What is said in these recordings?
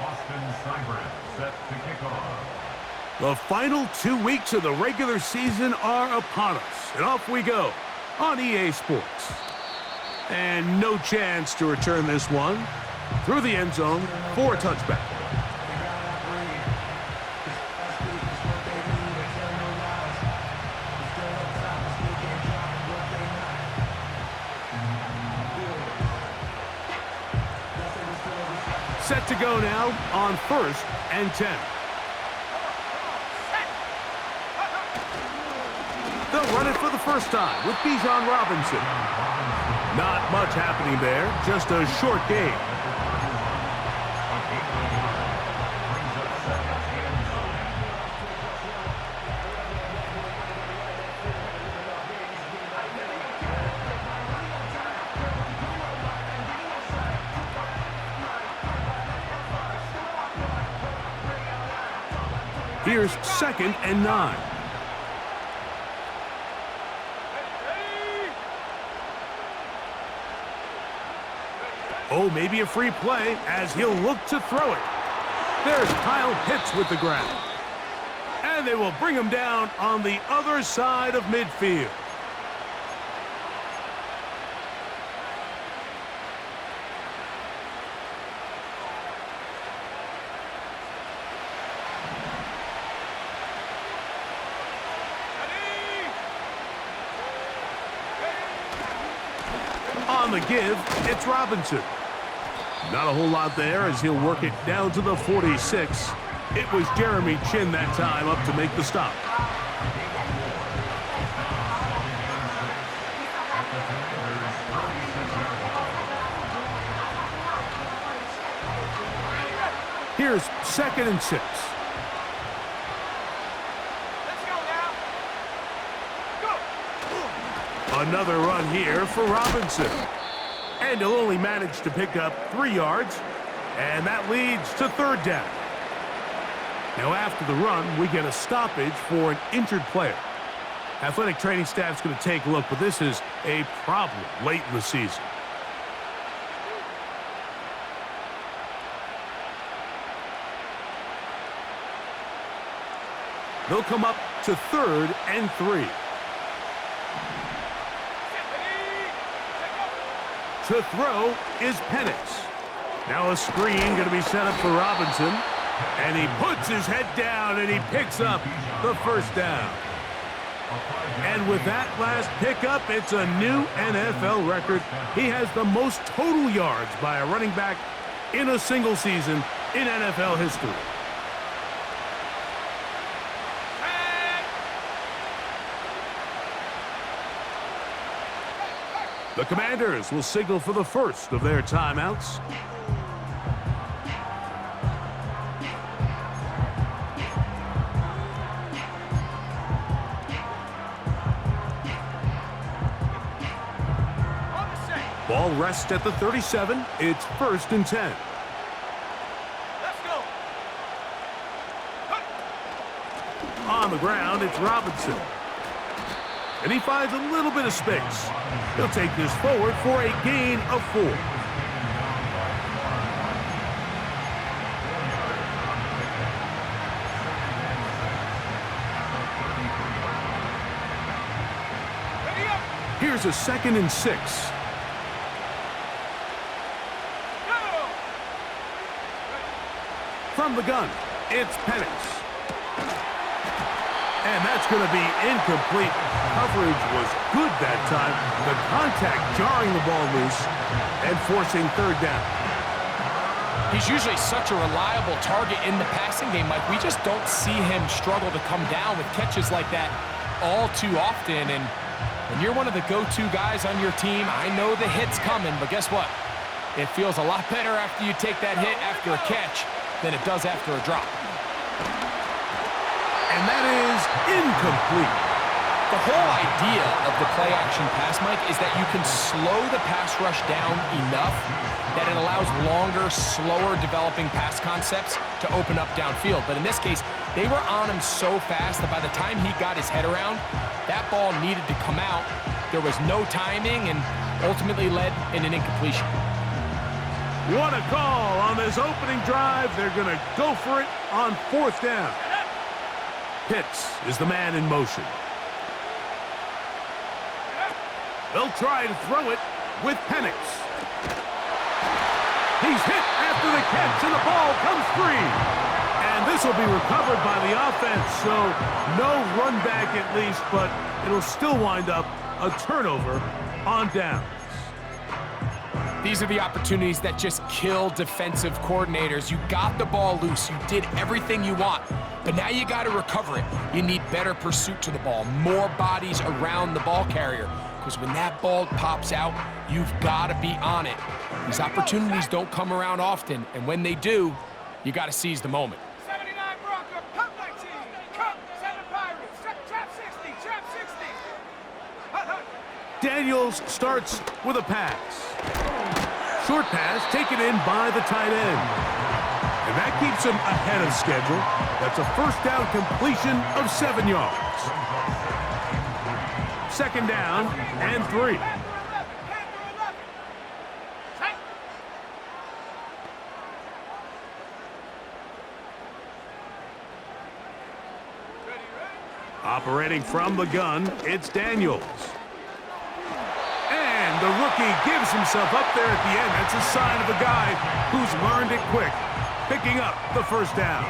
Austin Cybran set to kick off. The final 2 weeks of the regular season are upon us, and off we go on EA Sports. And no chance to return this one through the end zone for a touchback. Set to go now on 1st and 10. They'll run it for the first time with Bijan Robinson. Not much happening there, just a short game. Here's 2nd and 9. Oh, maybe a free play as he'll look to throw it. There's Kyle Pitts with the grab. And they will bring him down on the other side of midfield. On the give, it's Robinson. Not a whole lot there as he'll work it down to the 46. It was Jeremy Chinn that time up to make the stop. Here's 2nd and 6. Another run here for Robinson. And he'll only manage to pick up 3 yards. And that leads to 3rd down. Now after the run, we get a stoppage for an injured player. Athletic training staff's going to take a look, but this is a problem late in the season. They'll come up to 3rd and 3. To throw is Penix. Now a screen going to be set up for Robinson. And he puts his head down and he picks up the 1st down. And with that last pickup, it's a new NFL record. He has the most total yards by a running back in a single season in NFL history. The Commanders will signal for the first of their timeouts. Ball rests at the 37. It's 1st and 10. Let's go. On the ground, it's Robinson. And he finds a little bit of space. He'll take this forward for a gain of 4. Here's a 2nd and 6. From the gun, it's Penix. And that's going to be incomplete. Coverage was good that time. The contact jarring the ball loose and forcing 3rd down. He's usually such a reliable target in the passing game, Mike. We just don't see him struggle to come down with catches like that all too often. And when you're one of the go-to guys on your team, I know the hit's coming, but guess what? It feels a lot better after you take that hit after a catch than it does after a drop. And that is incomplete. The whole idea of the play-action pass, Mike, is that you can slow the pass rush down enough that it allows longer, slower developing pass concepts to open up downfield. But in this case, they were on him so fast that by the time he got his head around, that ball needed to come out. There was no timing and ultimately led in an incompletion. What a call on this opening drive. They're going to go for it on 4th down. Pitts is the man in motion. They'll try to throw it with Penix. He's hit after the catch, and the ball comes free. And this will be recovered by the offense, so no run back at least, but it'll still wind up a turnover on downs. These are the opportunities that just kill defensive coordinators. You got the ball loose. You did everything you want, but now you got to recover it. You need better pursuit to the ball, more bodies around the ball carrier, because when that ball pops out, you've got to be on it. These opportunities don't come around often, and when they do, you got to seize the moment. 79 Bronco, Cup 19, Cup 7 Pirates, Trap 60, Trap 60. Hut, hut. Daniels starts with a pass. Short pass taken in by the tight end. And that keeps him ahead of schedule. That's a 1st down completion of 7 yards. 2nd down and 3. Operating from the gun, it's Daniels. And the rookie gives himself up there at the end. That's a sign of a guy who's learned it quick, picking up the 1st down.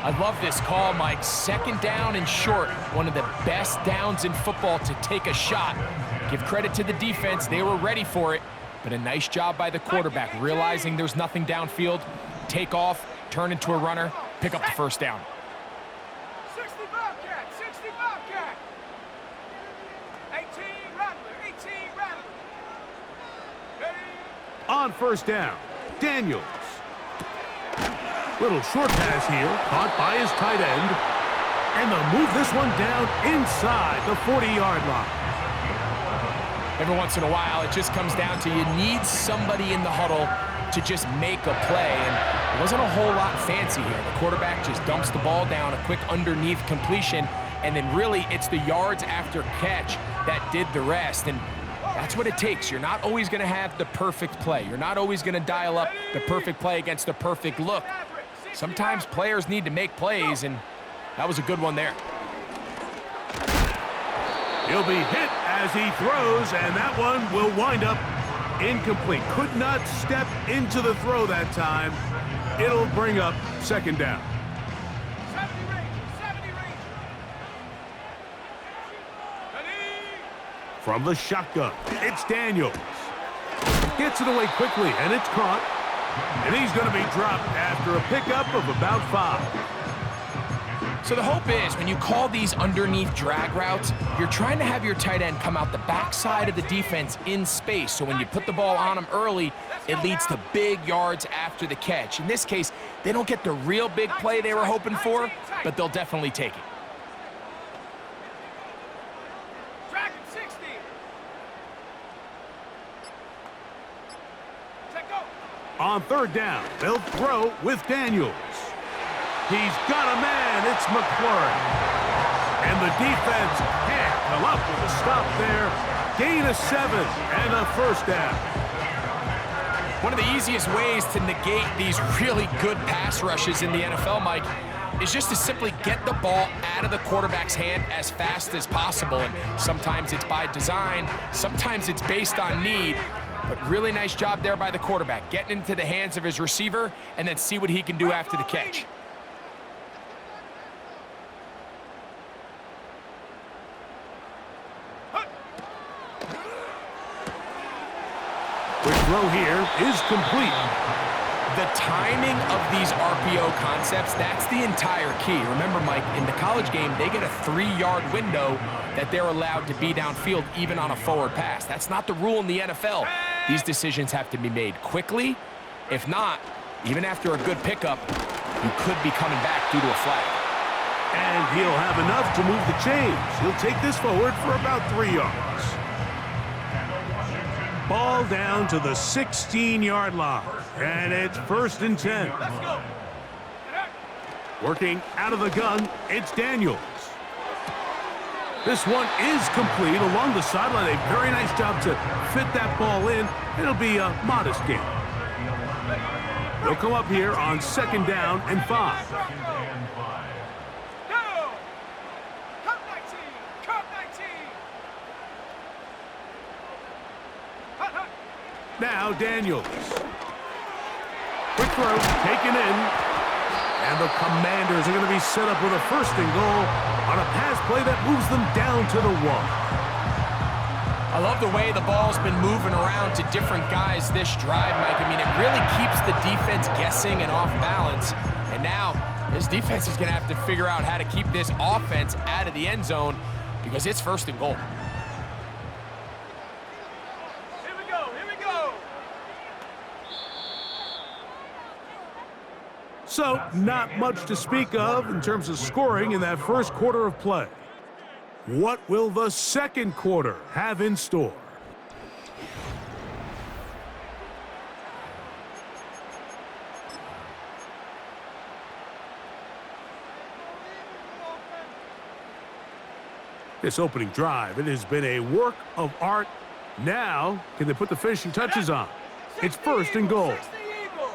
I love this call, Mike. 2nd down and short. One of the best downs in football to take a shot. Give credit to the defense. They were ready for it. But a nice job by the quarterback, realizing there's nothing downfield. Take off, turn into a runner, pick up the 1st down. 60 Bobcat, 60 Bobcat. 18 Rattler, 18 Rattler. Ready? On 1st down, Daniels. Little short pass here, caught by his tight end. And they'll move this one down inside the 40-yard line. Every once in a while, it just comes down to you need somebody in the huddle to just make a play. And it wasn't a whole lot fancy here. The quarterback just dumps the ball down, a quick underneath completion, and then really it's the yards after catch that did the rest. And that's what it takes. You're not always going to have the perfect play. You're not always going to dial up the perfect play against the perfect look. Sometimes players need to make plays, and that was a good one there. He'll be hit as he throws, and that one will wind up incomplete. Could not step into the throw that time. It'll bring up 2nd down. 70 range. Ready? From the shotgun, it's Daniels. Gets it away quickly, and it's caught. And he's going to be dropped after a pickup of about 5. So the hope is when you call these underneath drag routes, you're trying to have your tight end come out the backside of the defense in space. So when you put the ball on him early, it leads to big yards after the catch. In this case, they don't get the real big play they were hoping for, but they'll definitely take it. Dragon 60. Check go. On 3rd down, they'll throw with Daniels. He's got a man, it's McLaurin. And the defense can't come up with a stop there. Gain of 7 and a 1st down. One of the easiest ways to negate these really good pass rushes in the NFL, Mike, is just to simply get the ball out of the quarterback's hand as fast as possible. And sometimes it's by design, sometimes it's based on need. But really nice job there by the quarterback, getting into the hands of his receiver and then see what he can do after the catch. Quick throw here is complete. The timing of these RPO concepts, that's the entire key. Remember, Mike, in the college game, they get a 3-yard window that they're allowed to be downfield even on a forward pass. That's not the rule in the NFL. These decisions have to be made quickly. If not, even after a good pickup, you could be coming back due to a flag. And he'll have enough to move the chains. He'll take this forward for about 3 yards. Ball down to the 16-yard line. And it's 1st and 10. Let's go. Working out of the gun, it's Daniels. This one is complete along the sideline. A very nice job to fit that ball in. It'll be a modest gain. They'll come up here on 2nd down and 5. Go! Cup 19! Cup 19! Hut, hut. Now Daniels. Quick throw, taken in. And the Commanders are going to be set up with a 1st and goal on a pass play that moves them down to the 1. I love the way the ball's been moving around to different guys this drive, Mike. I mean, it really keeps the defense guessing and off balance. And now this defense is going to have to figure out how to keep this offense out of the end zone because it's 1st and goal. Here we go, here we go! So, not much to speak of in terms of scoring in that 1st quarter of play. What will the 2nd quarter have in store? This opening drive, it has been a work of art. Now, can they put the finishing touches on? It's 1st and goal. 60 Eagle.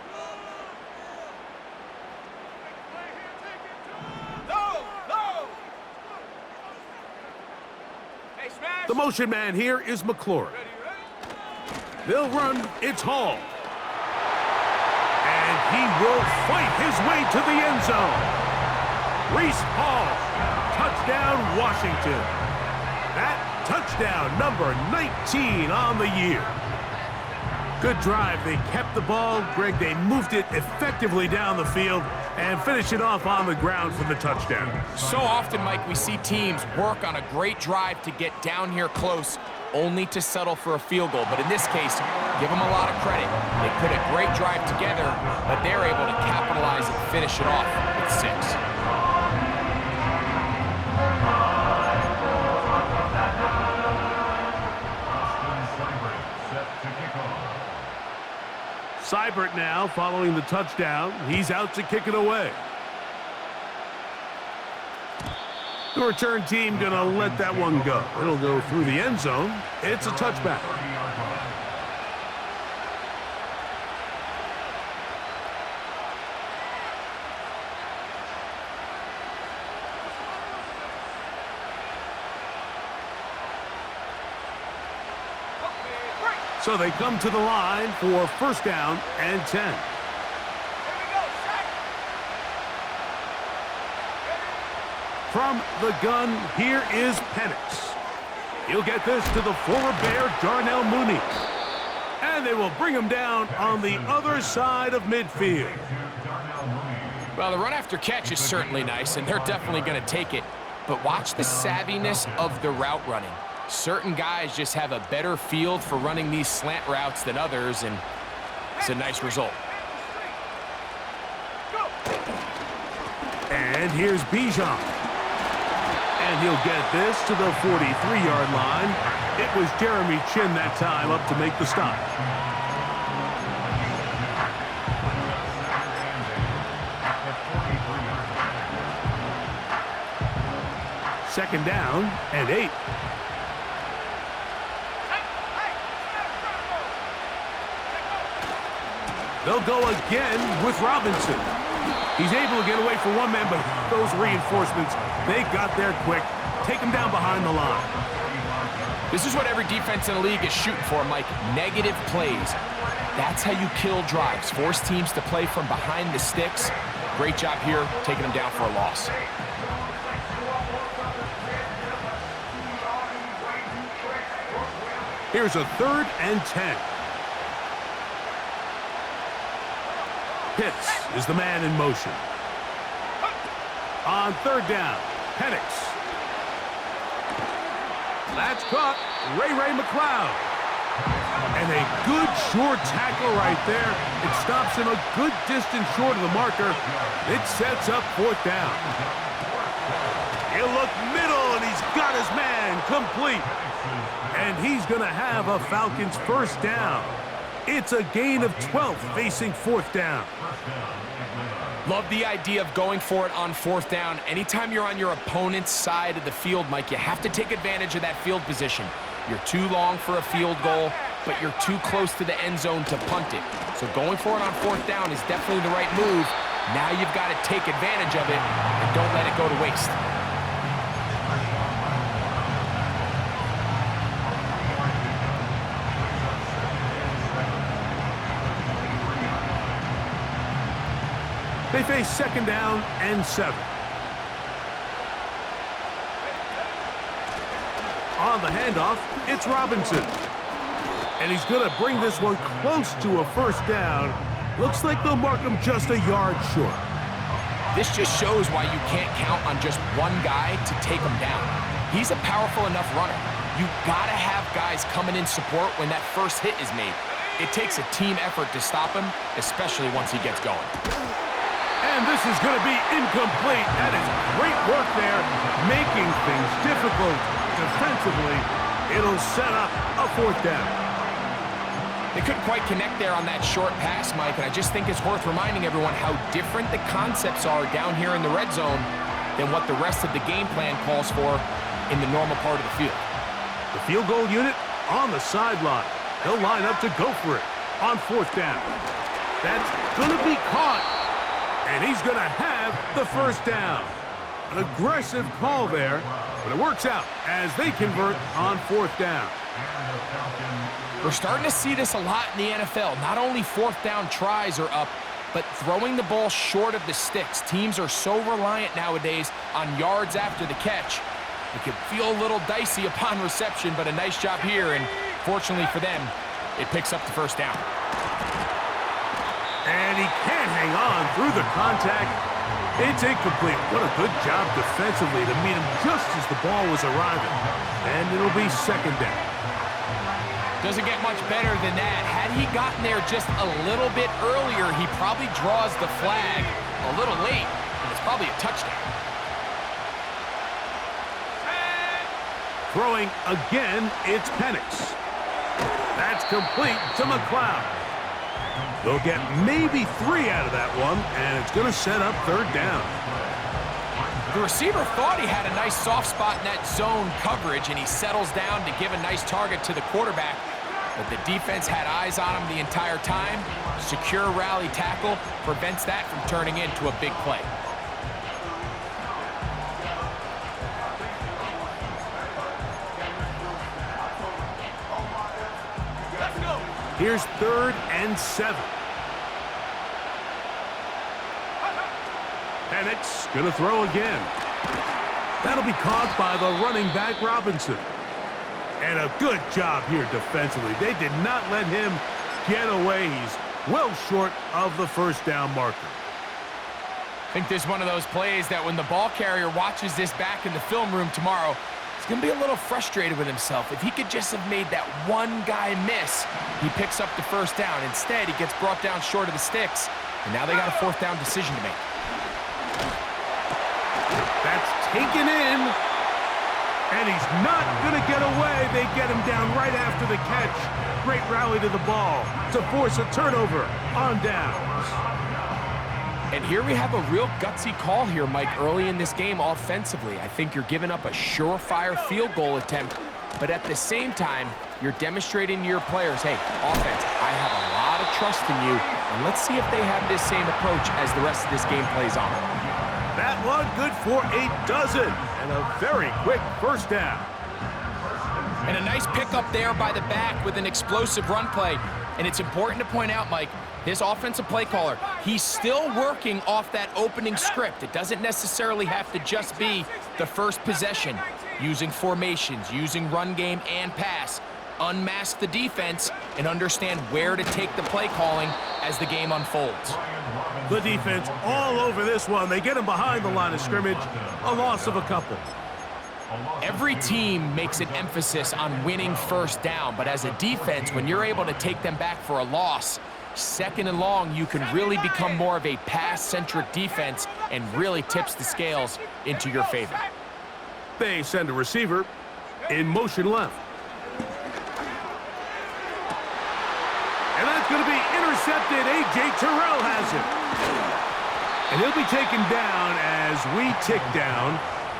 Low, low. Hey, smash. The motion man here is McLaurin. Ready, ready? They'll run, it's Hall. And he will fight his way to the end zone. Reese Hall, touchdown Washington. That touchdown number 19 on the year. Good drive, they kept the ball. Greg, they moved it effectively down the field and finished it off on the ground for the touchdown. So often, Mike, we see teams work on a great drive to get down here close, only to settle for a field goal. But in this case, give them a lot of credit. They put a great drive together, but they're able to capitalize and finish it off with 6. Seibert now following the touchdown. He's out to kick it away. The return team gonna let that one go. It'll go through the end zone. It's a touchback. So they come to the line for 1st down and 10. Here we go, set. From the gun, here is Penix. He'll get this to the former Bear, Darnell Mooney. And they will bring him down on the other side of midfield. Well, the run after catch is certainly nice, and they're definitely going to take it. But watch the savviness of the route running. Certain guys just have a better field for running these slant routes than others, and it's a nice result. And here's Bijan. And he'll get this to the 43-yard line. It was Jeremy Chin that time up to make the stop. Second down and 8. They'll go again with Robinson. He's able to get away from one man, but those reinforcements, they got there quick. Take him down behind the line. This is what every defense in the league is shooting for, Mike. Negative plays. That's how you kill drives. Force teams to play from behind the sticks. Great job here, taking them down for a loss. Here's a 3rd and 10. Pitts is the man in motion. On 3rd down, Penix. That's caught. Ray McLeod. And a good short tackle right there. It stops him a good distance short of the marker. It sets up 4th down. He'll look middle, and he's got his man complete. And he's going to have a Falcons 1st down. It's a gain of 12 facing 4th down. Love the idea of going for it on 4th down. Anytime you're on your opponent's side of the field, Mike, you have to take advantage of that field position. You're too long for a field goal, but you're too close to the end zone to punt it. So going for it on 4th down is definitely the right move. Now you've got to take advantage of it and don't let it go to waste. They face 2nd down and 7. On the handoff, it's Robinson. And he's going to bring this one close to a 1st down. Looks like they'll mark him just a yard short. This just shows why you can't count on just one guy to take him down. He's a powerful enough runner. You got to have guys coming in support when that first hit is made. It takes a team effort to stop him, especially once he gets going. And this is going to be incomplete. That is great work there, making things difficult defensively. It'll set up a 4th down. They couldn't quite connect there on that short pass, Mike, and I just think it's worth reminding everyone how different the concepts are down here in the red zone than what the rest of the game plan calls for in the normal part of the field. The field goal unit on the sideline. They'll line up to go for it on 4th down. That's going to be caught. And he's going to have the 1st down. An aggressive call there, but it works out as they convert on 4th down. We're starting to see this a lot in the NFL. Not only 4th down tries are up, but throwing the ball short of the sticks. Teams are so reliant nowadays on yards after the catch. It can feel a little dicey upon reception, but a nice job here, and fortunately for them, it picks up the 1st down. And he can't hang on through the contact. It's incomplete. What a good job defensively to meet him just as the ball was arriving. And it'll be 2nd down. Doesn't get much better than that. Had he gotten there just a little bit earlier, he probably draws the flag a little late, and it's probably a touchdown. Throwing again, it's Penix. That's complete to McLeod. They'll get maybe 3 out of that one, and it's going to set up 3rd down. The receiver thought he had a nice soft spot in that zone coverage, and he settles down to give a nice target to the quarterback. But the defense had eyes on him the entire time. Secure rally tackle prevents that from turning into a big play. Here's 3rd and 7. Penix gonna throw again. That'll be caught by the running back Robinson. And a good job here defensively. They did not let him get away. He's well short of the 1st down marker. I think this is one of those plays that when the ball carrier watches this back in the film room tomorrow, he's going to be a little frustrated with himself. If he could just have made that one guy miss, he picks up the 1st down. Instead, he gets brought down short of the sticks, and now they got a 4th down decision to make. That's taken in, and he's not going to get away. They get him down right after the catch. Great rally to the ball to force a turnover on downs. And here we have a real gutsy call here, Mike, early in this game offensively. I think you're giving up a surefire field goal attempt, but at the same time, you're demonstrating to your players, hey, offense, I have a lot of trust in you, and let's see if they have this same approach as the rest of this game plays on. That one good for a dozen, and a very quick 1st down. And a nice pickup there by the back with an explosive run play. And it's important to point out, Mike, his offensive play caller, he's still working off that opening script. It doesn't necessarily have to just be the first possession. Using formations, using run game and pass. Unmask the defense and understand where to take the play calling as the game unfolds. The defense all over this one. They get him behind the line of scrimmage. A loss of a couple. Every team makes an emphasis on winning 1st down, but as a defense, when you're able to take them back for a loss, 2nd and long, you can really become more of a pass-centric defense and really tips the scales into your favor. They send a receiver in motion left. And that's going to be intercepted. A.J. Terrell has it. And he'll be taken down as we tick down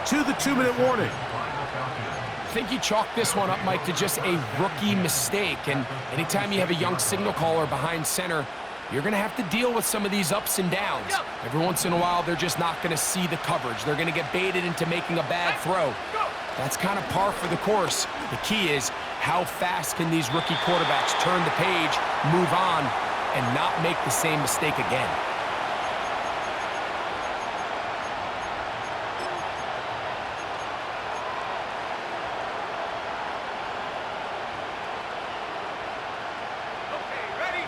to the 2-minute warning. I think you chalk this one up, Mike, to just a rookie mistake. And anytime you have a young signal caller behind center, you're going to have to deal with some of these ups and downs. Every once in a while, they're just not going to see the coverage. They're going to get baited into making a bad throw. That's kind of par for the course. The key is how fast can these rookie quarterbacks turn the page, move on, and not make the same mistake again.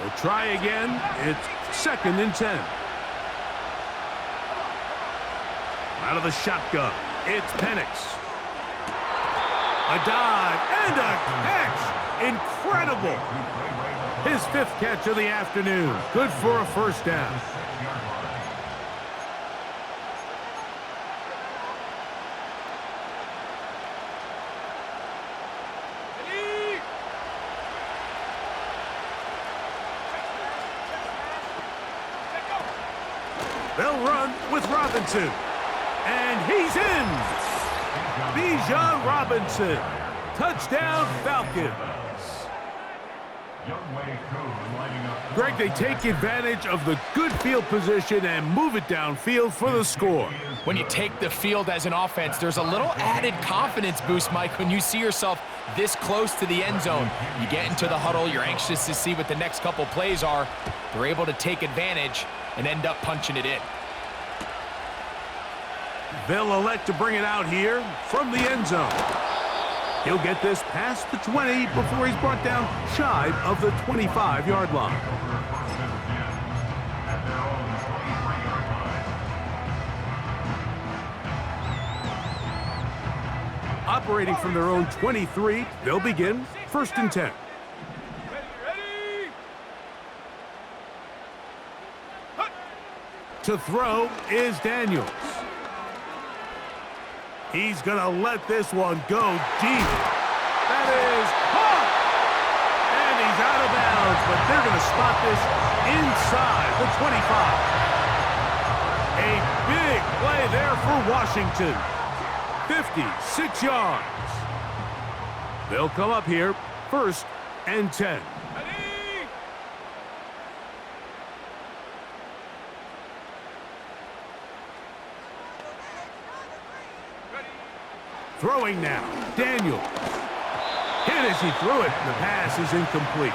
We'll try again. It's 2nd and 10. Out of the shotgun, it's Penix. A dive and a catch. Incredible. His 5th catch of the afternoon. Good for a first down. They'll run with Robinson. And he's in. Bijan Robinson. Touchdown, Falcons. Greg, they take advantage of the good field position and move it downfield for the score. When you take the field as an offense, there's a little added confidence boost, Mike, when you see yourself this close to the end zone. You get into the huddle, you're anxious to see what the next couple plays are. They're able to take advantage and end up punching it in. They'll elect to bring it out here from the end zone. He'll get this past the 20 before he's brought down shy of the 25-yard line. Operating from their own 23, they'll begin 1st and 10. To throw is Daniels. He's going to let this one go deep. That is caught! And he's out of bounds, but they're going to spot this inside the 25. A big play there for Washington. 56 yards. They'll come up here 1st and 10. Throwing now, Daniels. Hit as he threw it. The pass is incomplete.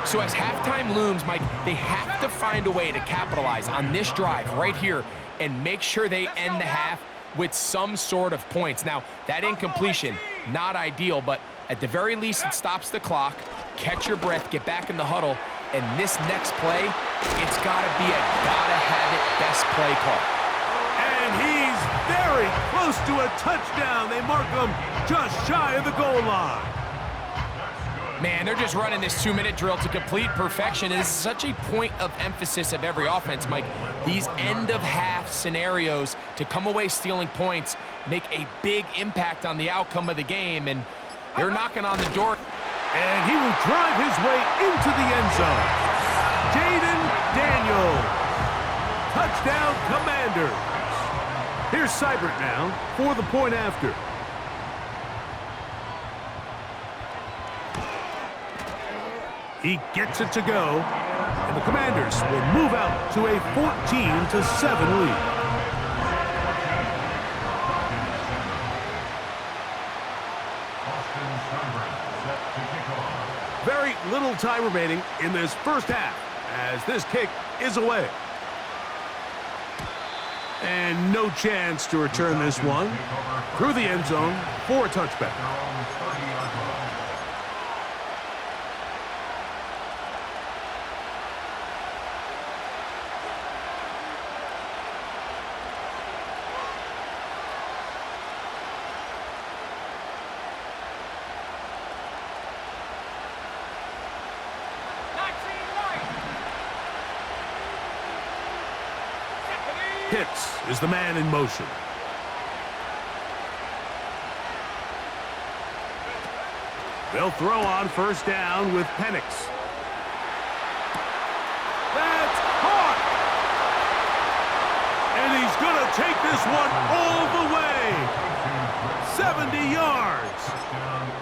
So as halftime looms, Mike, they have to find a way to capitalize on this drive right here and make sure they end the half with some sort of points. Now, that incompletion, not ideal, but at the very least, it stops the clock. Catch your breath, get back in the huddle, and this next play, it's got to be a gotta-have-it best play call. And he's very close to a touchdown. They mark him just shy of the goal line. Man, they're just running this 2-minute drill to complete perfection. It is such a point of emphasis of every offense, Mike. These end-of-half scenarios to come away stealing points make a big impact on the outcome of the game, and they're knocking on the door. And he will drive his way into the end zone. Jayden Daniels. Touchdown, Commanders. Here's Seibert now for the point after. He gets it to go, and the Commanders will move out to a 14-7 lead. Very little time remaining in this first half as this kick is away. And no chance to return this one through the end zone for a touchback. Pitts is the man in motion. They'll throw on first down with Penix. That's caught! take this one all the way. 70 yards.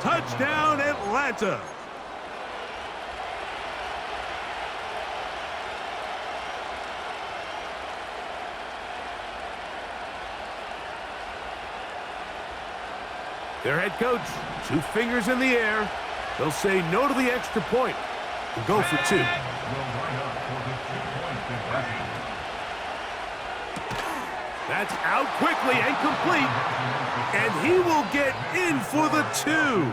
Touchdown, Atlanta. Their head coach, 2 fingers in the air. They'll say no to the extra point and go for 2. That's out quickly and complete. And he will get in for the 2.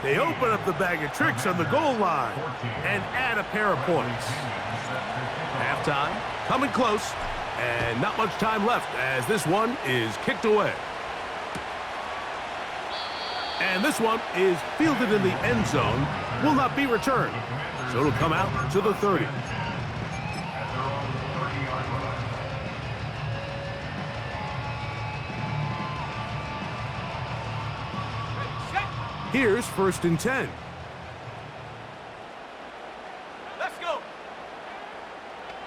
They open up the bag of tricks on the goal line and add a pair of points. Halftime, coming close, and not much time left as this one is kicked away. And this one is fielded in the end zone, will not be returned. So it'll come out to the 30. Here's 1st and 10. Let's go.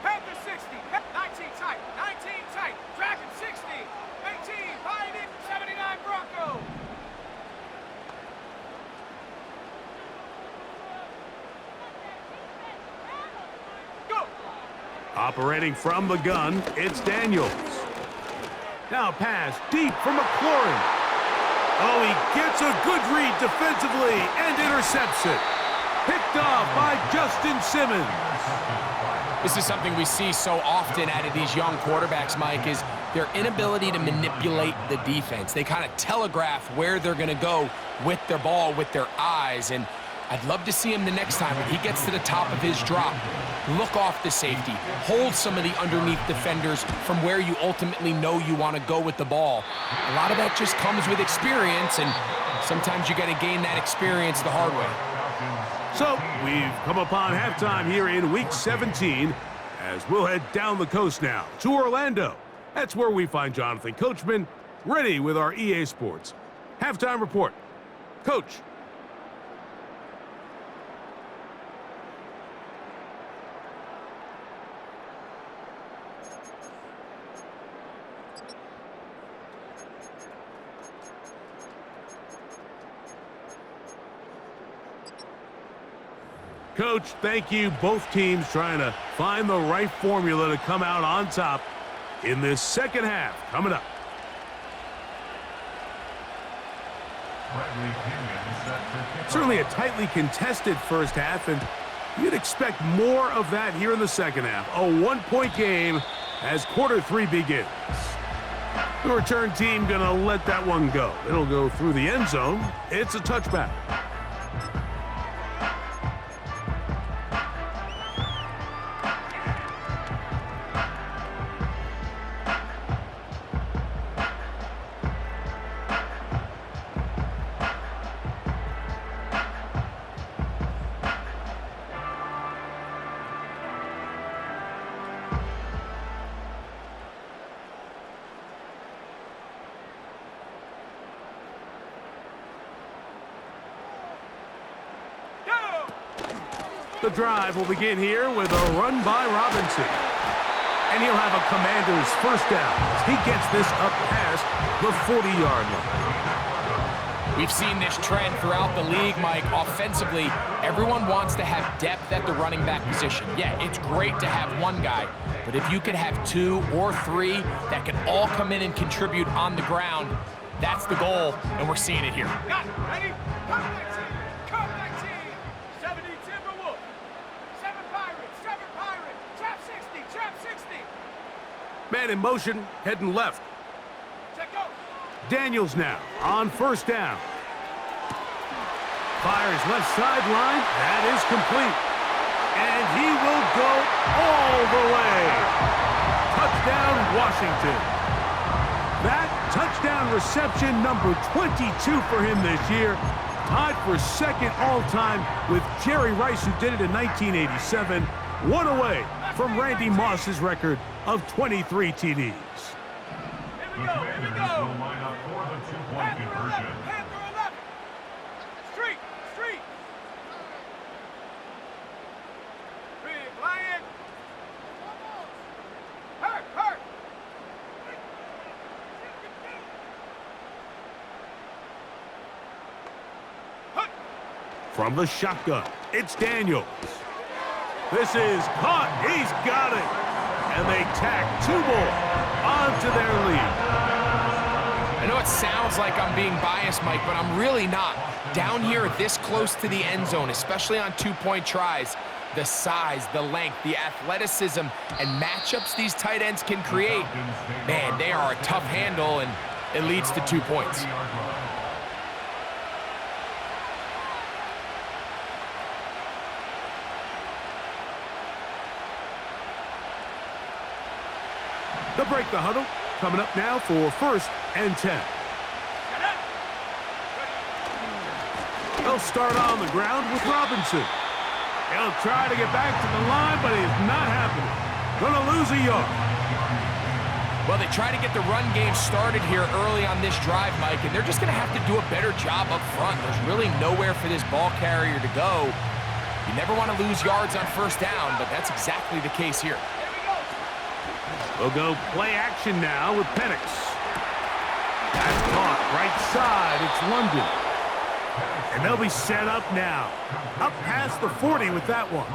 Panther 60, 19 tight, 19 tight, Dragon 60, 18, Pioneer 79 Bronco. Go. Operating from the gun, it's Daniels. Now pass deep for McLaurin. Oh, he gets a good read defensively and intercepts it. Picked off by Justin Simmons. This is something we see so often out of these young quarterbacks, Mike, is their inability to manipulate the defense. They kind of telegraph where they're going to go with their ball, with their eyes, and I'd love to see him the next time when he gets to the top of his drop. Look off the safety. Hold some of the underneath defenders from where you ultimately know you want to go with the ball. A lot of that just comes with experience, and sometimes you got to gain that experience the hard way. So we've come upon halftime here in Week 17 as we'll head down the coast now to Orlando. That's where we find Jonathan Coachman ready with our EA Sports halftime report. Coach. Coach, thank you. Both teams trying to find the right formula to come out on top in this second half. Coming up. Certainly a tightly contested first half, and you'd expect more of that here in the second half. A 1-point game as quarter 3 begins. The return team going to let that one go. It'll go through the end zone. It's a touchback. The drive will begin here with a run by Robinson. And he'll have a Commander's first down as he gets this up past the 40-yard line. We've seen this trend throughout the league, Mike. Offensively, everyone wants to have depth at the running back position. Yeah, it's great to have one guy, but if you could have 2 or 3 that can all come in and contribute on the ground, that's the goal, and we're seeing it here. Got it. Ready? Come 19. Come 19. 70 Timberwolf. 7 Pirates. 7 Pirates. Trap 60. Trap 60. Man in motion, heading left. Check go. Daniels now on first down. Fires left sideline. That is complete. And he will go all the way. Touchdown, Washington. That touchdown reception number 22 for him this year. Tied for second all-time with Jerry Rice, who did it in 1987. One away from Randy Moss's record of 23 TDs. Here we go. Here we go. Panther 11. Panther 11. Street. Street. Big Lion. Hurt. Hurt. From the shotgun, it's Daniels. This is caught. He's got it. And they tack 2 more onto their lead. I know it sounds like I'm being biased, Mike, but I'm really not. Down here this close to the end zone, especially on 2-point tries, the size, the length, the athleticism, and matchups these tight ends can create, man, they are a tough handle, and it leads to 2 points. They'll break the huddle. Coming up now for 1st and 10. They'll start on the ground with Robinson. He'll try to get back to the line, but it's not happening. Gonna lose a yard. Well, they try to get the run game started here early on this drive, Mike, and they're just going to have to do a better job up front. There's really nowhere for this ball carrier to go. You never want to lose yards on 1st down, but that's exactly the case here. We'll go play action now with Penix. That's caught right side. It's London. And they'll be set up now. Up past the 40 with that one.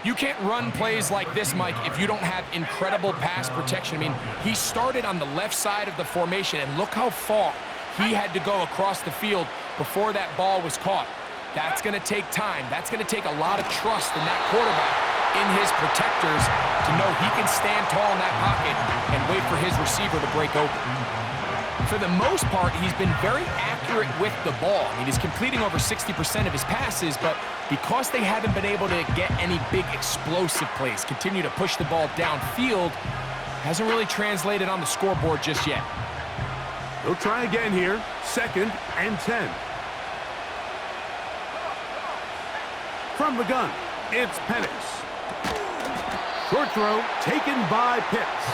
You can't run plays like this, Mike, if you don't have incredible pass protection. I mean, he started on the left side of the formation, and look how far he had to go across the field before that ball was caught. That's going to take time. That's going to take a lot of trust in that quarterback, in his protectors, to know he can stand tall in that pocket and wait for his receiver to break open. For the most part, he's been very accurate with the ball. I mean, he's completing over 60% of his passes, but because they haven't been able to get any big explosive plays, continue to push the ball downfield, hasn't really translated on the scoreboard just yet. They'll try again here. 2nd and 10. From the gun, it's Penix. Short throw taken by Pitts.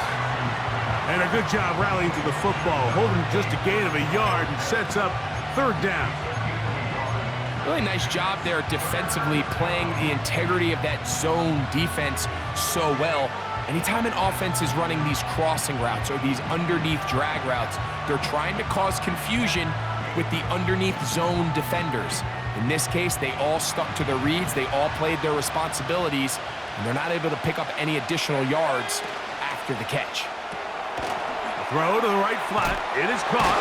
And a good job rallying to the football, holding just a gain of a yard and sets up 3rd down. Really nice job there defensively, playing the integrity of that zone defense so well. Anytime an offense is running these crossing routes or these underneath drag routes, they're trying to cause confusion with the underneath zone defenders. In this case, they all stuck to their reads, they all played their responsibilities, and they're not able to pick up any additional yards after the catch. Throw to the right flat. It is caught.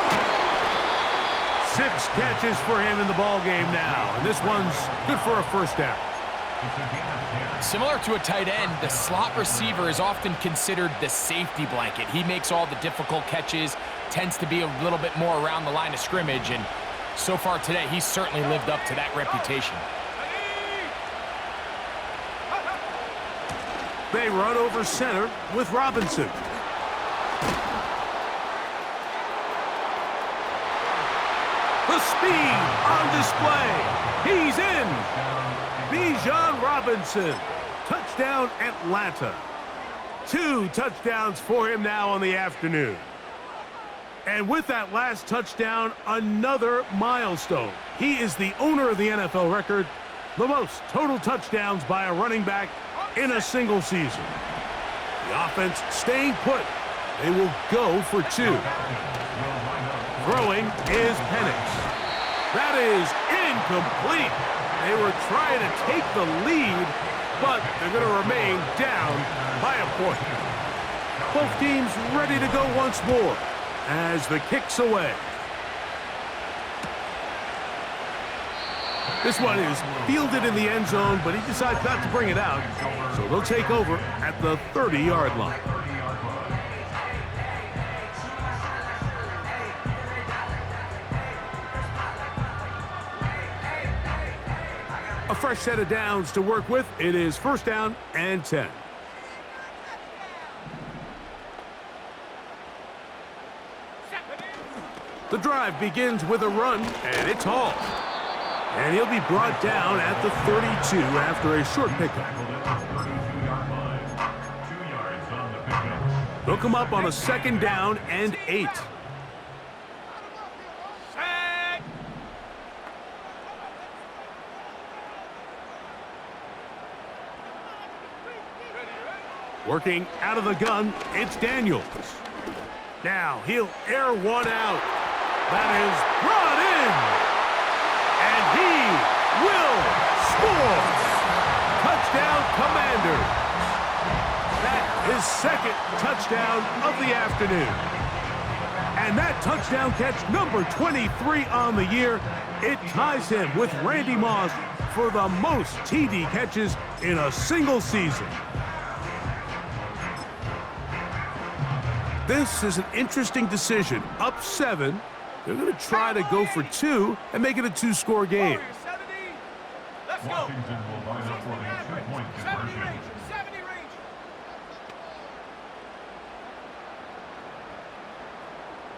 6 catches for him in the ball game now, and this one's good for a 1st down. Similar to a tight end, the slot receiver is often considered the safety blanket. He makes all the difficult catches, tends to be a little bit more around the line of scrimmage, and so far today, he's certainly lived up to that reputation. They run over center with Robinson. The speed on display. He's in. Bijan Robinson. Touchdown, Atlanta. 2 touchdowns for him now on the afternoon. And with that last touchdown, another milestone. He is the owner of the NFL record, the most total touchdowns by a running back in a single season. The offense staying put. They will go for 2. Throwing is Penix. That is incomplete. They were trying to take the lead, but they're going to remain down by a point. Both teams ready to go once more as the kick's away. This one is fielded in the end zone, but he decides not to bring it out, so they'll take over at the 30-yard line. A fresh set of downs to work with. It is 1st down and 10. The drive begins with a run, and it's Hall. And he'll be brought down at the 32 after a short pickup. They'll come up on a 2nd down and 8. Working out of the gun, it's Daniels. Now he'll air one out. That is brought in. And he will score. Touchdown, Commanders. That is second touchdown of the afternoon. And that touchdown catch, number 23 on the year, it ties him with Randy Moss for the most TD catches in a single season. This is an interesting decision. Up 7, they're going to try to go for 2 and make it a 2-score game. Warriors 70. Let's go. Washington will line up for the 2-point 70 conversion. range. 70 range.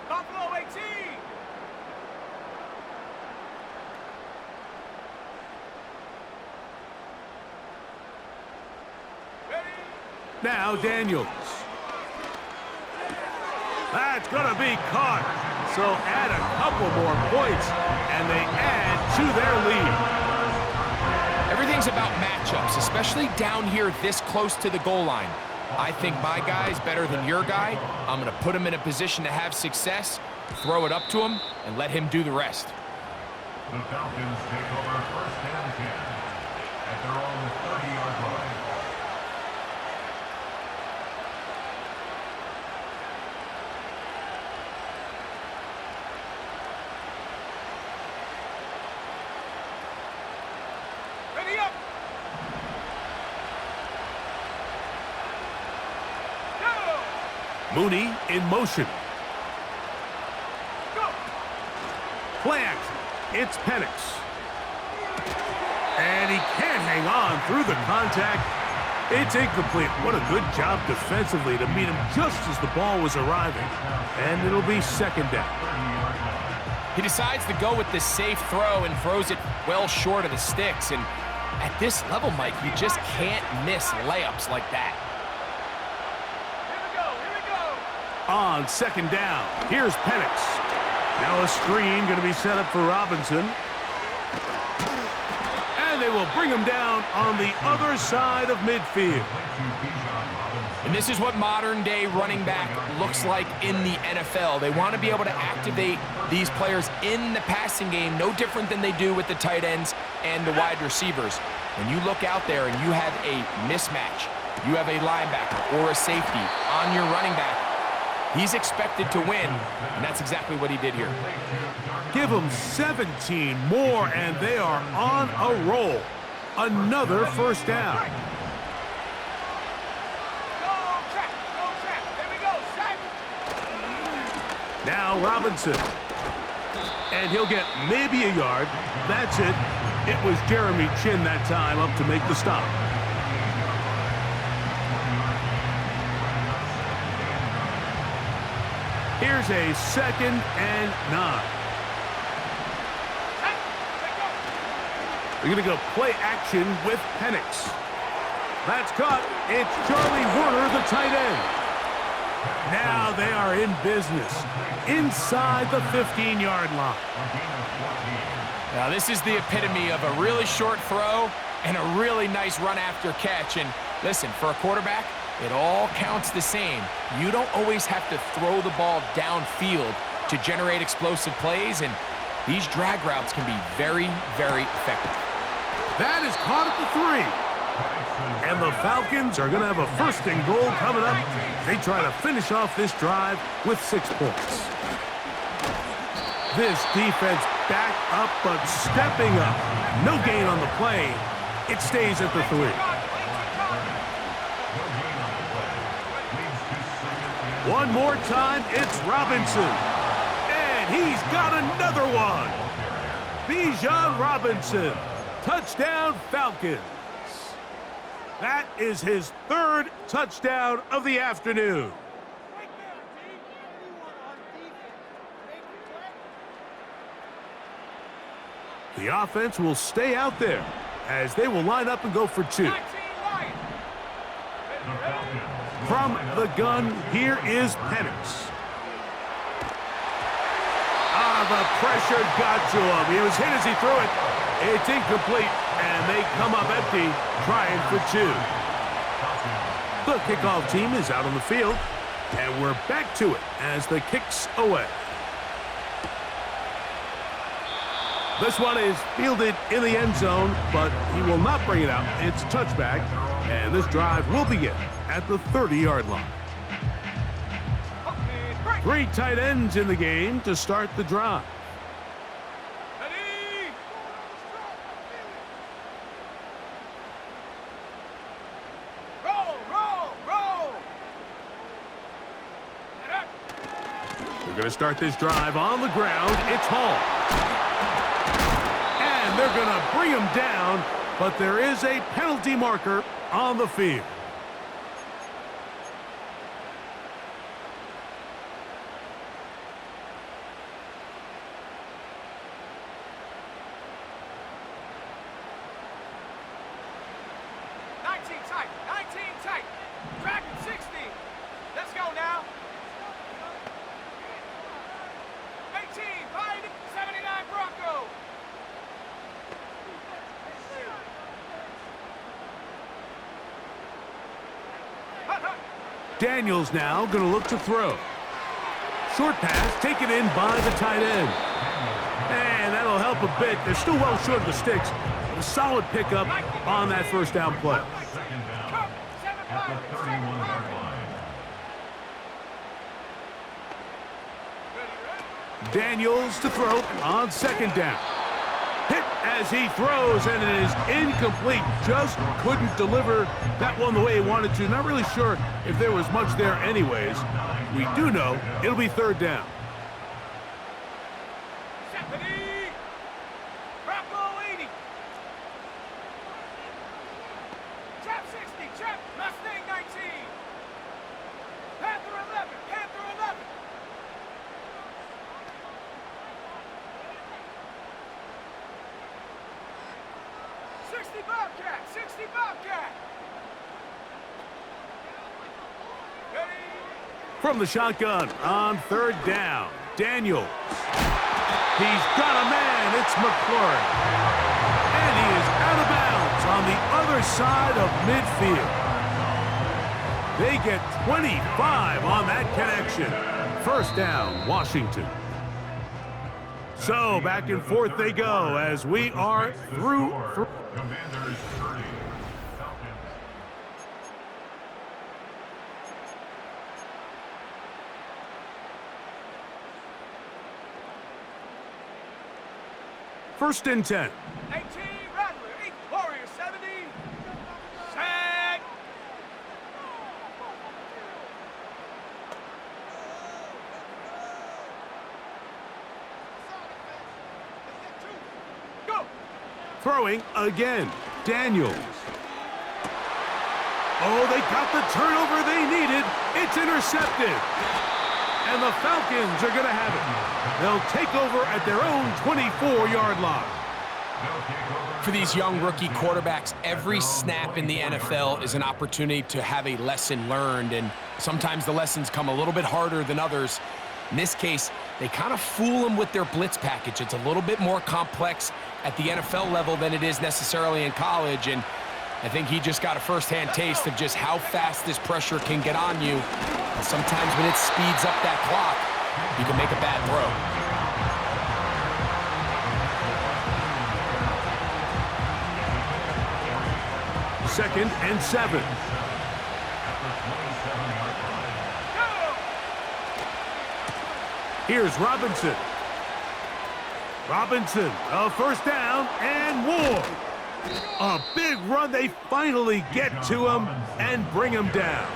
Buffalo 18. Ready? Now Daniels. That's going to be caught. So add a couple more points, and they add to their lead. Everything's about matchups, especially down here this close to the goal line. I think my guy's better than your guy. I'm going to put him in a position to have success, throw it up to him, and let him do the rest. The Falcons take over first and 10 at their own 30-yard line. Ready up. Go. Mooney in motion. Go. Play action. It's Penix. And he can't hang on through the contact. It's incomplete. What a good job defensively to meet him just as the ball was arriving. And it'll be second down. He decides to go with this safe throw and throws it well short of the sticks. And at this level, Mike, you just can't miss layups like that. Here we go. Here we go. On second down, here's Penix. Now a screen going to be set up for Robinson. And they will bring him down on the other side of midfield. And this is what modern-day running back looks like in the NFL. They want to be able to activate these players in the passing game, no different than they do with the tight ends and the wide receivers. When you look out there and you have a mismatch, you have a linebacker or a safety on your running back, he's expected to win, and that's exactly what he did here. Give them 17 more, and they are on a roll. Another first down. Go trap. Go trap. Here we go. Set. Now Robinson. And he'll get maybe a yard. That's it. It was Jeremy Chin that time up to make the stop. Here's a 2nd and 9. They're going to go play action with Penix. That's caught. It's Charlie Werner, the tight end. Now they are in business inside the 15-yard line. Now this is the epitome of a really short throw and a really nice run after catch. And listen, for a quarterback, it all counts the same. You don't always have to throw the ball downfield to generate explosive plays, and these drag routes can be very, very effective. That is caught at the 3. And the Falcons are going to have a first and goal coming up. They try to finish off this drive with 6 points. This defense back up, but stepping up. No gain on the play. It stays at the 3. One more time, it's Robinson. And he's got another one. Bijan Robinson. Touchdown, Falcons. That is his 3rd touchdown of the afternoon. The offense will stay out there as they will line up and go for 2. From the gun, here is Penix. The pressure got to him. He was hit as he threw it. It's incomplete, and they come up empty, trying for 2. The kickoff team is out on the field, and we're back to it as the kick's away. This one is fielded in the end zone, but he will not bring it out. It's a touchback, and this drive will begin at the 30-yard line. 3 tight ends in the game to start the drive. Ready? Roll, roll, roll. Get up. We're going to start this drive on the ground. It's Hall. And they're going to bring him down, but there is a penalty marker on the field. Tight, 19 tight. Dragon 60. Let's go now. 18, Pine, 79 Bronco. Hut, hut. Daniels now going to look to throw. Short pass taken in by the tight end. And that'll help a bit. They're still well short of the sticks. A solid pickup on that first down play. Second down at the 31-yard line. Daniels to throw on second down. Hit as he throws, and it is incomplete. Just couldn't deliver that one the way he wanted to. Not really sure if there was much there anyways. We do know it'll be third down. Stephanie. Bronco 80. Chap 60, Chap Mustang 19. Panther 11, Panther 11. 60 Bobcat, 60 Bobcat. Ready? From the shotgun on third down, Daniels. He's got a man. It's McLaurin. And he is out of bounds on the other side of midfield. They get 25 on that connection. First down, Washington. So back and forth they go as we are through. Commanders 30. Falcons. First and 10. 18 Rattler, 8 Warrior 70. Set. Go. Throwing again, Daniels. Oh, they got the turnover they needed. It's intercepted. And the Falcons are going to have it. They'll take over at their own 24-yard line. For these young rookie quarterbacks, every snap in the NFL is an opportunity to have a lesson learned, and sometimes the lessons come a little bit harder than others. In this case, they kind of fool them with their blitz package. It's a little bit more complex at the NFL level than it is necessarily in college, and I think he just got a first-hand taste of just how fast this pressure can get on you. And sometimes when it speeds up that clock, you can make a bad throw. Second and 7. Here's Robinson. Robinson, a first down and more. A big run. They finally get to him and bring him down.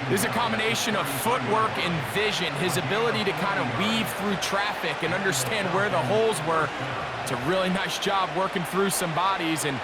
There's a combination of footwork and vision, his ability to kind of weave through traffic and understand where the holes were. It's a really nice job working through some bodies, and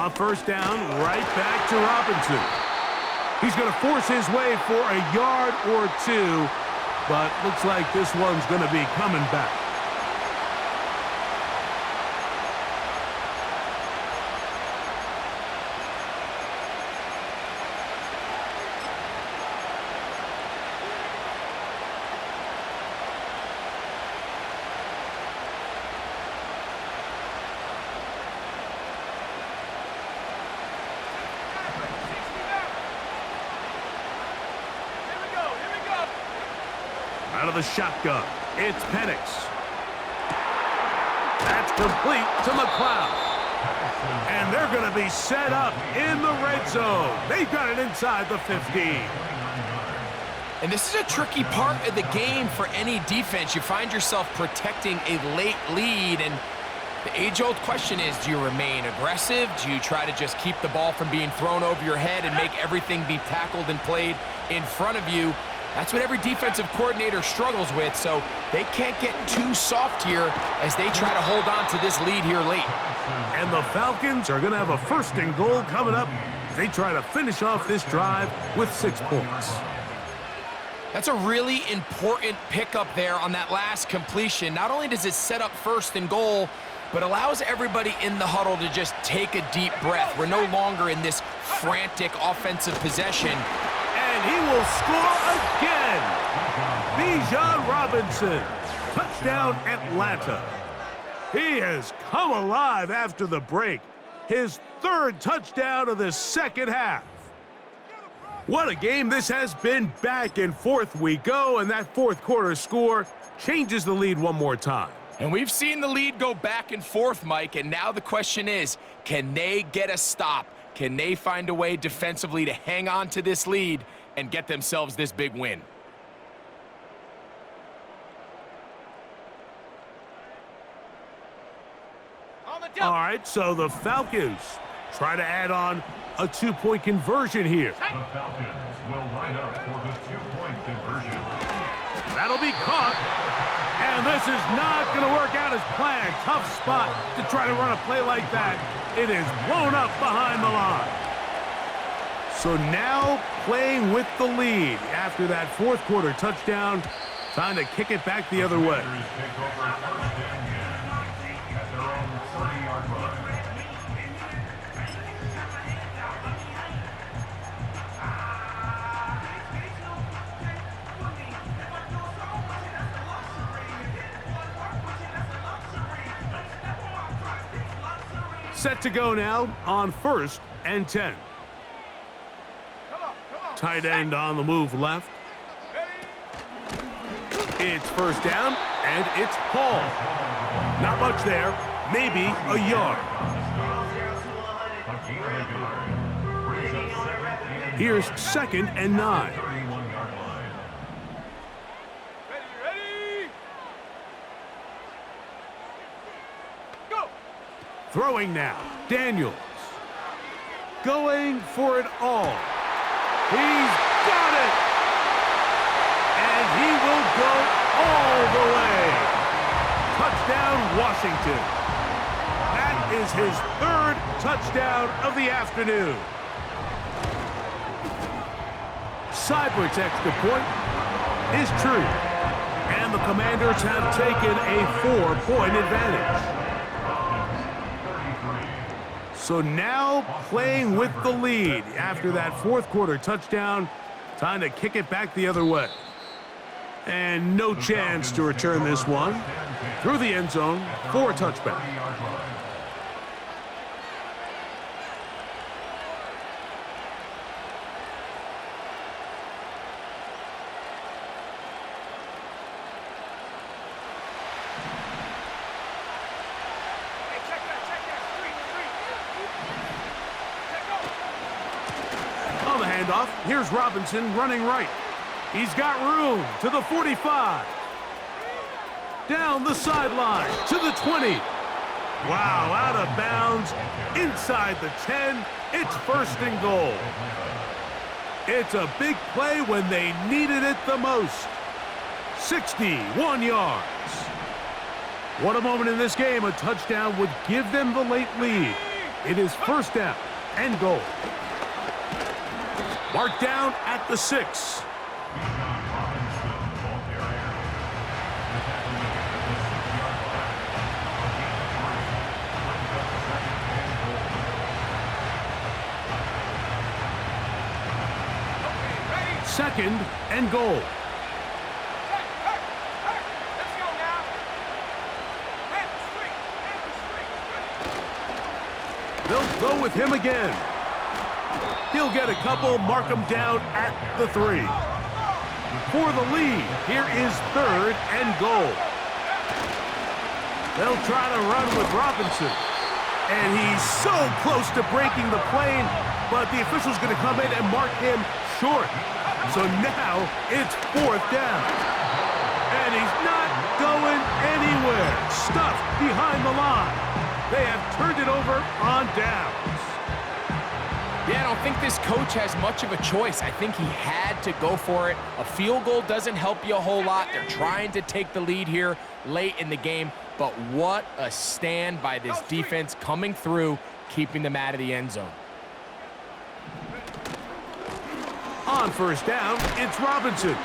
On first down, right back to Robinson. He's going to force his way for a yard or two, but looks like this one's going to be coming back. Out of the shotgun, it's Penix. That's complete to McLeod. And they're going to be set up in the red zone. They've got it inside the 15. And this is a tricky part of the game for any defense. You find yourself protecting a late lead, and the age-old question is, do you remain aggressive? Do you try to just keep the ball from being thrown over your head and make everything be tackled and played in front of you? That's what every defensive coordinator struggles with, so they can't get too soft here as they try to hold on to this lead here late. And the Falcons are going to have a first and goal coming up as they try to finish off this drive with 6 points. That's a really important pickup there on that last completion. Not only does it set up first and goal, but allows everybody in the huddle to just take a deep breath. We're no longer in this frantic offensive possession. And he will score again. Bijan Robinson. Touchdown, Atlanta. He has come alive after the break. His 3rd touchdown of the second half. What a game this has been. Back and forth we go, and that 4th quarter score changes the lead one more time. And we've seen the lead go back and forth, Mike, and now the question is, can they get a stop? Can they find a way defensively to hang on to this lead and get themselves this big win? All right, so the Falcons try to add on a 2-point conversion here. The Falcons will line up for the 2-point conversion. That'll be caught. And this is not going to work out as planned. Tough spot to try to run a play like that. It is blown up behind the line. So now playing with the lead after that 4th quarter touchdown. Time to kick it back the other way. Take over first and 10 at their own 30-yard line. Set to go now on 1st and 10. Tight end on the move left. It's first down, and it's Hall. Not much there, maybe a yard. Here's 2nd and 9. Ready? Go! Throwing now, Daniels. Going for it all. He's got it! And he will go all the way. Touchdown, Washington. That is his 3rd touchdown of the afternoon. Seibert's extra point is true. And the Commanders have taken a 4-point advantage. So now playing with the lead after that 4th quarter touchdown. Time to kick it back the other way. And no chance to return this one through the end zone for a touchback. On the handoff, here's Robinson running right. He's got room to the 45. Down the sideline to the 20. Wow, out of bounds. Inside the 10. It's first and goal. It's a big play when they needed it the most. 61 yards. What a moment in this game. A touchdown would give them the late lead. It is first down and goal. Marked down at the 6. Second and goal. Let's go now. Head straight. They'll go with him again. He'll get a couple, mark him down at the 3. For the lead, here is third and goal. They'll try to run with Robinson. And he's so close to breaking the plane, but the official's going to come in and mark him short. So now it's fourth down. And he's not going anywhere. Stuffed behind the line. They have turned it over on downs. Yeah, I don't think this coach has much of a choice. I think he had to go for it. A field goal doesn't help you a whole lot. They're trying to take the lead here late in the game. But what a stand by this defense coming through, keeping them out of the end zone. On first down, it's Robinson.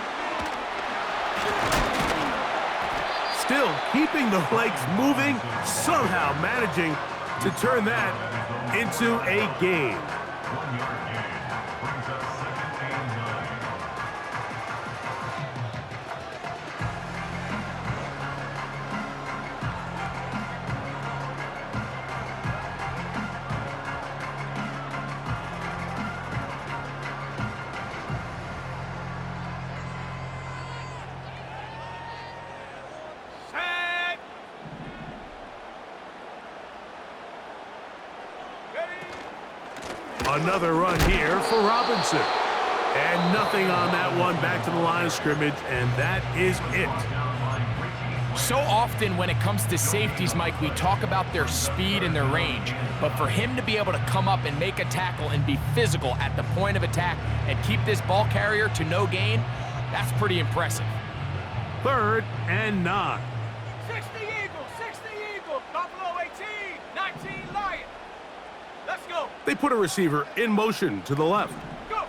Still keeping the legs moving, somehow managing to turn that into a gain. 1-yard gain. Brings up second and 9. Set. Ready. Another run here for Robinson. And nothing on that one, back to the line of scrimmage, and that is it. So often when it comes to safeties, Mike, we talk about their speed and their range. But for him to be able to come up and make a tackle and be physical at the point of attack and keep this ball carrier to no gain, that's pretty impressive. Third and 9. 60 Eagles, 60 Eagles. Buffalo 18, 19 Lions. Let's go. They put a receiver in motion to the left. Go.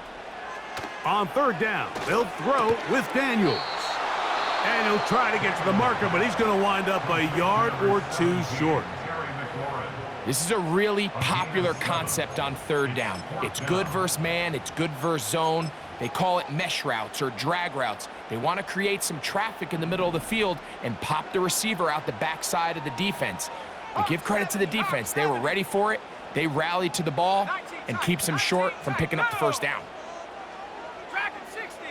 On third down, they'll throw with Daniels. And he'll try to get to the marker, but he's going to wind up a yard or two short. This is a really popular concept on third down. It's good versus man, it's good versus zone. They call it mesh routes or drag routes. They want to create some traffic in the middle of the field and pop the receiver out the backside of the defense. But give credit to the defense. They were ready for it. They rallied to the ball and keeps them short from picking up the first down. Dragon 60.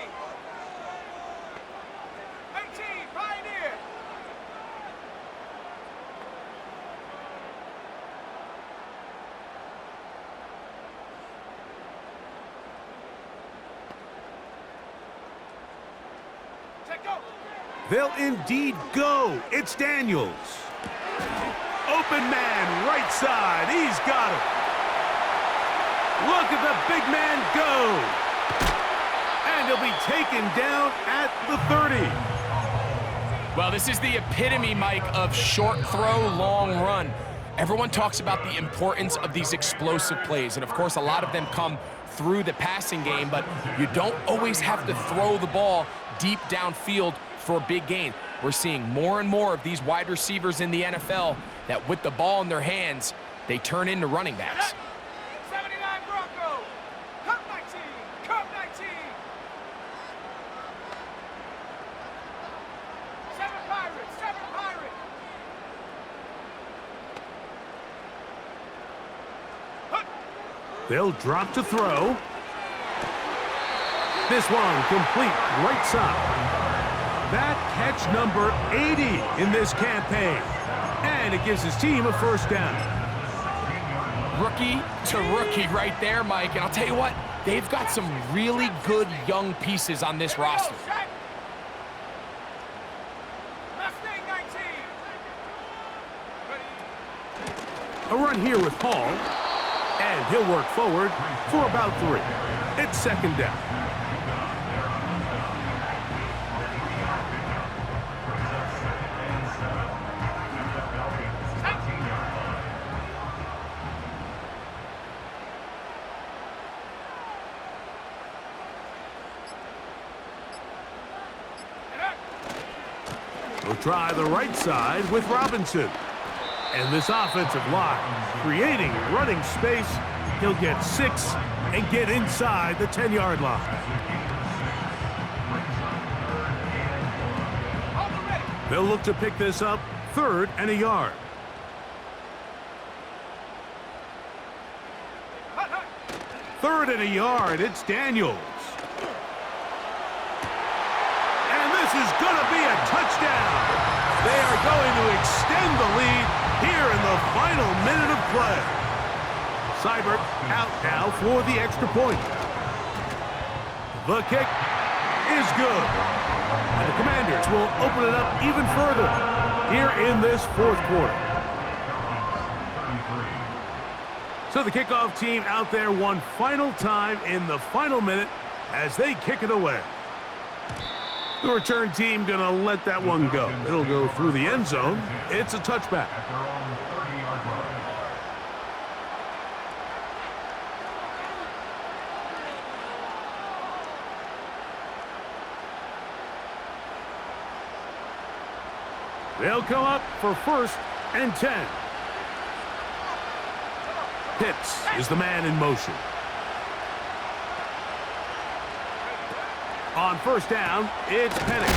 18 Pioneer. Check go. They'll indeed go. It's Daniels. Open man, right side. He's got it. Look at the big man go. And he'll be taken down at the 30. Well, this is the epitome, Mike, of short throw, long run. Everyone talks about the importance of these explosive plays, and of course, a lot of them come through the passing game, but you don't always have to throw the ball deep downfield for a big gain. We're seeing more and more of these wide receivers in the NFL that with the ball in their hands, they turn into running backs. 79 Broncos. Cup 19. Cup 19. 7 Pirates. 7 Pirates. They'll drop to throw. This one complete right side. That catch number 80 in this campaign. And it gives his team a first down. Rookie to rookie right there, Mike. And I'll tell you what, they've got some really good young pieces on this roster. Mustang 19. A run here with Hall. And he'll work forward for about 3. It's second down. He'll try the right side with Robinson. And this offensive line, creating running space, he'll get 6 and get inside the 10-yard line. They'll look to pick this up 3rd and a yard. Third and a yard, it's Daniels. And this is going to be a touchdown. They are going to extend the lead here in the final minute of play. Seibert out now for the extra point. The kick is good. And the Commanders will open it up even further here in this 4th quarter. So the kickoff team out there one final time in the final minute as they kick it away. The return team going to let that one go. It'll go through the end zone. It's a touchback. At their own 30-yard line. They'll come up for 1st and 10. Pitts is the man in motion. On 1st down, it's Penix.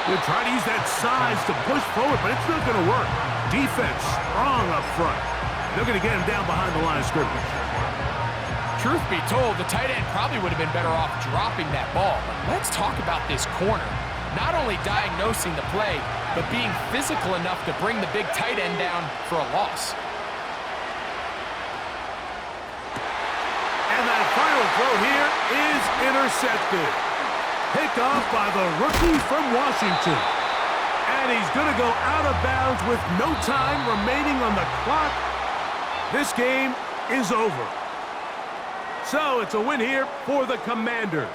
They'll try to use that size to push forward, but it's not going to work. Defense strong up front. They're going to get him down behind the line of scrimmage. Truth be told, the tight end probably would have been better off dropping that ball. But let's talk about this corner. Not only diagnosing the play, but being physical enough to bring the big tight end down for a loss. And that final throw here is intercepted. Picked off by the rookie from Washington. And he's going to go out of bounds with no time remaining on the clock. This game is over. So it's a win here for the Commanders.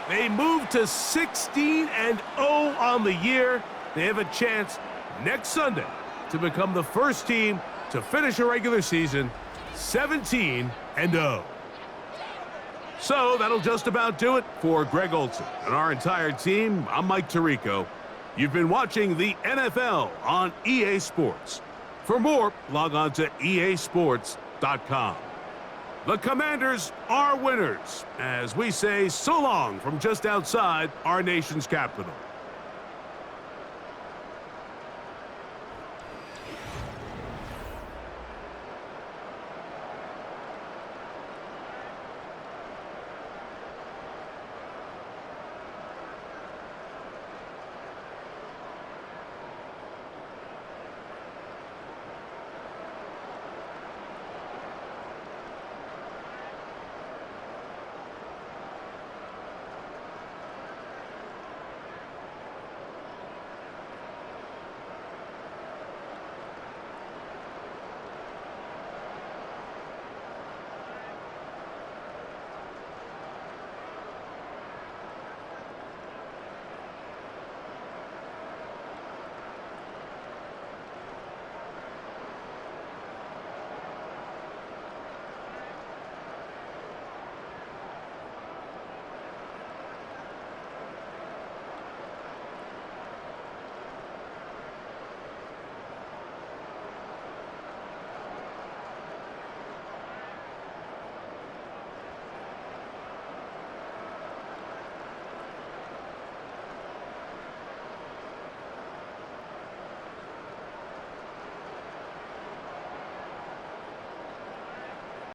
They move to 16-0 on the year. They have a chance next Sunday to become the first team to finish a regular season 17-0. So that'll just about do it for Greg Olsen and our entire team. I'm Mike Tirico. You've been watching the NFL on EA Sports. For more, log on to easports.com. The Commanders are winners as we say so long from just outside our nation's capital.